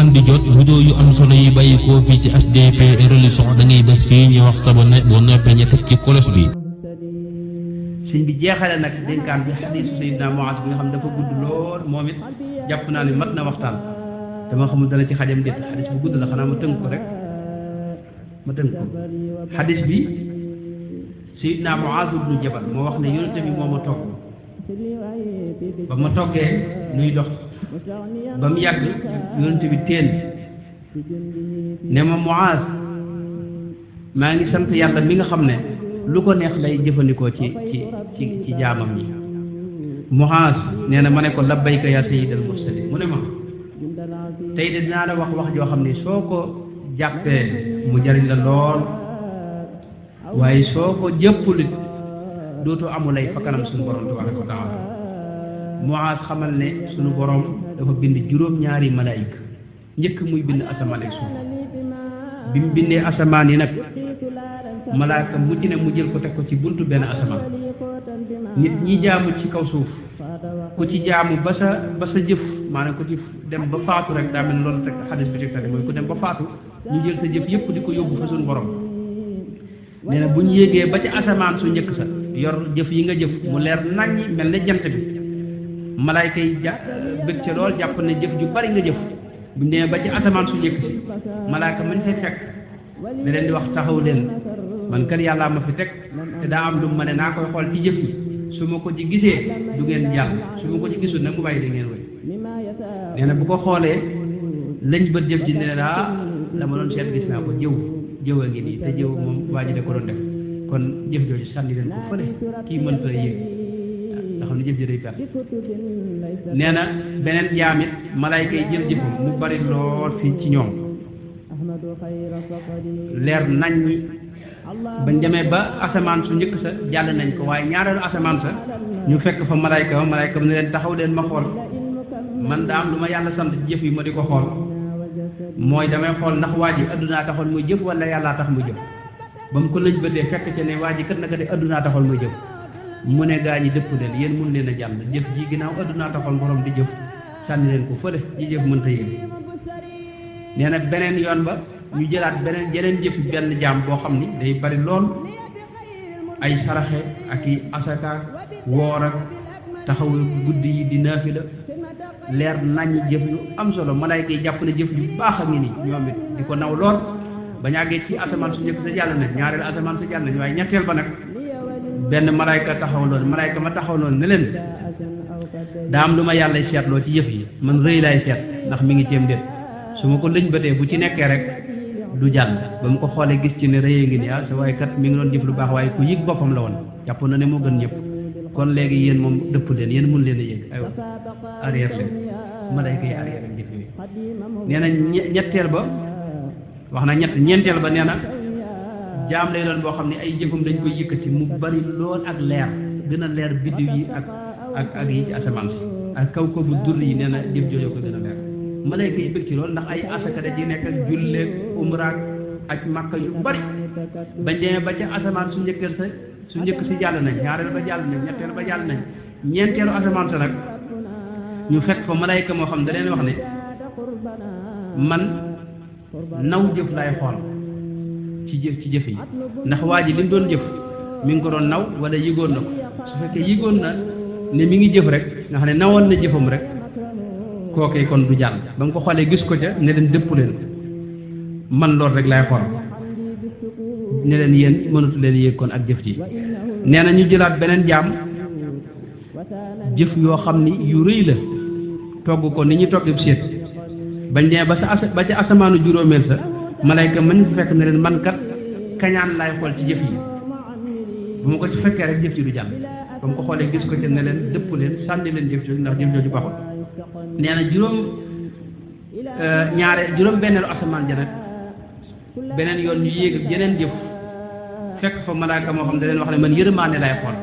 man di jot vidéo yu am solo yi bàyyi koo fii ci HDP religion da ngay bés fii ñu wax sabone boo noppee ñu teg ci kolos bi. sëñ bi jeexale nag dénkaan bi xadiisu Seydina Muaaz bi nga xam dafa gudd lool moom it jàpp naa ne mat na waxtaan dama xamul dana ci xajam déet xadiis bu gudd la xanaa ma tënk ko rek ma tënk ko xadiis bi Seydina Muaaz ibnu Jabal moo wax ne yonente bi moo ma togg ba ma toggee nuy dox ba mu yàgg yonente bi teen ne ma Muaaz maa ngi sant yàlla mi nga xam ne lu ko neex lay jëfandikoo ci jaamam yi. Muaaz nee na ma ne ko labbayka ya sayyidal mursalin mu ne ma tey de dinaa la wax joo xam ne soo ko jàppee mu jariñ la lool waaye soo ko jëppulit dootoo amulay fa kanam suñu borom tabaraka wa taala. Muaaz xamal ne suñu borom dafa bind juróom-ñaari malaayika njëkk muy bind asamaan ak suuf bi mu bindee asamaan yi nag malaaka mujj ne mu jël ko teg ko ci buntu benn asamaan nit ñi jaamu ci kaw suuf ku ci jaamu ba sa jëf maanaam ku ci dem ba faatu rek daa mel ne loolu teg xadis bi teg mooy ku dem ba faatu ñu jël sa jëf yëpp di ko yóbbu fa suñu borom nee na bu ñu yéegee ba ci asamaan su njëkk sa yor jëf yi nga jëf mu leer naññi mel ne jant bi malaayka yi bëgg ca lool jàpp ne jëf ju bari nga jëf bu ñu demee ba ci asamaan su njëkk si malaayka mañ fay fekk ne leen di wax taxaw leen man kat yàllaa ma fi teg te daa am lu ma ne naa koy xool ci jëf yi su ma ko ci gisee du ngeen jàll su ma ko ci gisul nag mu bàyyi da ngeen wéy nee na bu ko xoolee lañ bët jëf ji ne daa la ma doon seet gis naa ko jëw a ngi nii te jëw moom waa ji da ko doon def kon jëf jooju sànni leen ko fële kii mënta yéeg nga xam ne jëf ji day perte nee na beneen jaam it malaayka yi jël jëfam mu bari lool fii ci ñoom leer nañ ñi bañ demee ba asamaan su njëkk sa jàll nañ ko waaye ñaareelu asamaan sa ñu fekk fa malaayka ma ne leen taxaw leen ma xool man daa am lu ma yàlla sant jëf yi ma di ko xool mooy damay xool ndax waa ji addunaa taxoon muy jëf wala yàllaa tax muy jëf ba mu ko lëj bëtee fekk ca ne waa ji kat naka de addunaa taxoon muy jëf mu ne gaa ñi dëpp leen yéen mun leen a jàll jëf ji ginnaaw addunaa taxoon borom di jëf sànni leen ko fële ji jëf mënta yéen nee na beneen yoon ba ñu jëlaat yeneen jëf benn jaam boo xam ni day bari lool ay saraxe ak i asaka woor ak taxaw guddi yi di naafila leer nañ jëf yu am solo malaayka yi jàpp ne jëf yu baax a ngi nii ñoom it di ko naw lool ba ñàggee ci asamaan su njëkk sa jàll nañ ñaareel asamaan sa jàll nañ waaye ñetteel ba nag benn malaayka taxaw lool malaayka ma taxaw lool ne leen daa am lu ma yàlla seetloo ci jëf yi man rëy laay seet ndax mi ngi ceem déet su ma ko lëñ batee bu ci nekkee rek du jàll ba mu ko xoolee gis ci ne rëyee ngi nii sa waaye kat mi ngi doon jëf lu baax waaye ku yëg boppam la woon jàpp na ne moo gën ñëpp kon léegi yéen moom dëpp leen yéen mun leen a yëg aywa arrière leen malaayka yi arrière ak jëf yooyu nee na ñetteel ba wax na ñeenteel ba nee na jaam lay doon boo xam ne ay jëfam dañ koy yëkkati mu bari lool ak leer gën a leer biddiw yi ak yi ci asamaan si ak kaw ko bu dur yi nee na jëf jooju ko gën a leer malaayka yi bëgg ci loolu ndax ay asaka da ci nekk ak julleeg umraak ak makka yu bari bañ demee ba ca asamaan su njëkk si jàll nañ ñaareel ba jàll nañ ñetteel ba jàll nañ ñeenteelu asamaan sa nag ñu fekk fa malaayka moo xam da leen wax ne man naw jëf lay xool ci jëf yi ndax waa ji li mu doon jëf mi ngi ko doon naw wala yëgoon na ko su fekkee yëgoon na ne mi ngi jëf rek nga xam ne nawoon na jëfam rek kookee kon du jàll ba mu ko xoolee gis ko ca ne leen dëpp leen man loolu rek lay xool ne leen yéen mënatu leen yéeg kon ak jëf ji nee na ñu jëlaat beneen jaam jëf yoo xam ni yu rëy la togg ko ni ñu toggee seet bañ demee ba ca asamaanu juróomeel sa malayka mañ fa fekk ne leen man kat kañaan laay xool ci jëf yi bu ma ko ci fekkee rek jëf ji du jàll ba mu ko xoolee gis ko ca ne leen dëpp leen sànni leen jëf jooju ndax jëf jooju baaxul nee na juróom benneelu asamaan ja nag beneen yoon ñu yéeg ak yeneen jëf fekk fa malaaka moo xam da leen wax ne man yërmaane lay xool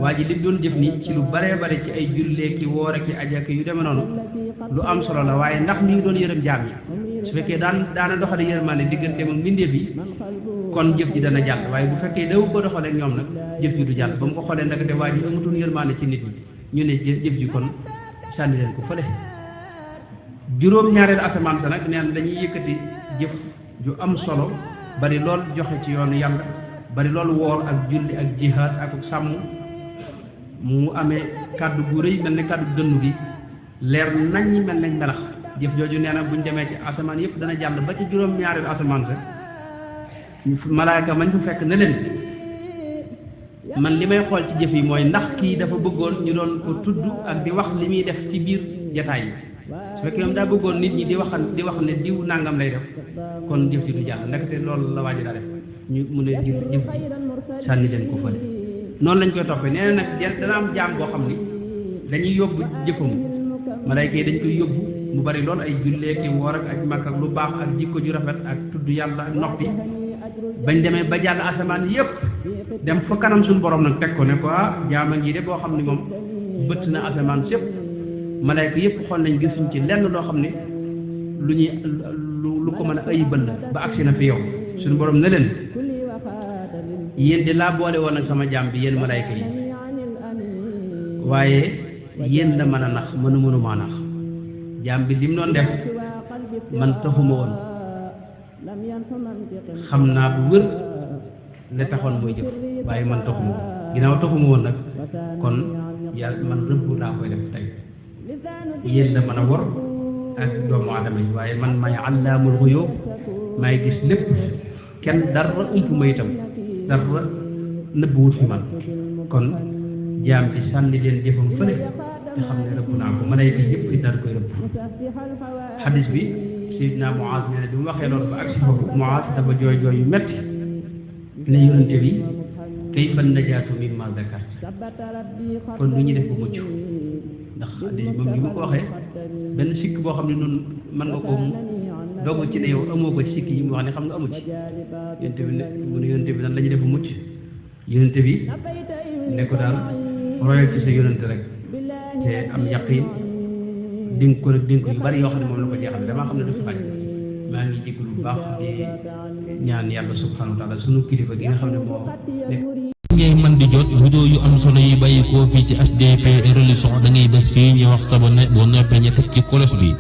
waa ji li doon jëf nii ci lu baree bare ci ay jullee ki woor ki ajaka yu demee noonu lu am solo la waaye ndax mi ngi doon yërëm jaam yi su fekkee daana doxale yërmaane diggante moom mbindeef yi kon jëf ji dana jàll waaye bu fekkee daw ko doxale ak ñoom nag jëf ji du jàll ba mu ko xoolee nag te waa ji amutoon yërmaane ci nit ñi ñu ne jëf ji kon sànni leen ko fële juróom-ñaareelu asamaan sa nag neen dañuy yëkkati jëf ju am solo bari lool joxe ci yoonu yàlla bari lool woor ak julli ak jihaad ak sàmm mu amee kàddu gu rëy mel ne kàddu dënnu gi leer nañ mel nañ melax jëf jooju nee na buñ demee ci asamaan yëpp dana jàll ba ci juróom-ñaareelu asamaan sa malaaka mañ fu fekk ne leen man li may xool ci jëf yi mooy ndax kii dafa bëggoon ñu doon ko tudd ak di wax li muy def ci biir jataay yi su fekkee moom daa bëggoon nit ñi di wax ne diw nangam lay def kon jëf ji du jàll ndekete loolu la waaji daa def ñu mu ne jëf ji sànni leen ko fële noonu lañ koy toppee nee na nag dana am jaam boo xam ni dañuy yóbbu jëfam malayka yi dañ koy yóbbu mu bari loolu ay jullee ki woor ak aj makk ak lu baax ak jikko ju rafet ak tudd yàlla ak noppi bañ demee ba jàll asamaan yépp dem fa kanam suñu borom nag teg ko ne ko jaama ngi de boo xam ni moom bëtt na asamaan sépp malayka yépp xool nañ gisuñ ci lenn loo xam ne lu ñuy lu ko mën a ayibal la ba agsi na fi yow suñu borom ne leen yéen di laa boole woon ak sama jaam bi yéen malayka yi waaye yéen la mën a nax mënu maa nax jaam bi lim doon def man taxuma woon xam naa bu wér la taxoon mooy jëf waaye man taxuma woon ginnaaw taxuma woon nag kon yàlla man rëbb laa koy def tey yéen la mën a wor ak doomu aadama yi waaye man may allaamul xuyóob maay gis lépp kenn dara ump ma itam dara nëbbuwut fi man kon jaam bi sànni leen jëfam fële te xam ne rëbb naa ko malayka yëpp it daal koy rëbb xadis bi Seydina Muaz nee na bi mu waxee loolu ba agsi foofu Muaz dafa jooy jooy yu metti ne yonente bi kayfa najaatu mimma zakart kon lu ñu def bu mucc ndax moom bi ma ko waxee benn sikk boo xam ne noonu mën nga ko dogu ci ne yow amoo ko sikk yi mu wax ne xam nga amu ci yonente bi ne mu ne yonente bi nan la ñuy def bu mucc yonente bi ne ko daal royal ci sa yonente rek te am yaqin dénk ko nag dénk yu bari yoo xam ne moom la ko jeexal damaa xam ne du fi xaj maa ngi jégalu bu baax di ñaan yàlla subhanahu wa taala sunu kilifa gi nga xam ne moo nekk ngay man di jot vidéo yu am solo yi bàyyi koo fii ci HDP religion da ngay bés fii ñu wax sabone boo noppee ñu teg ci kolos bi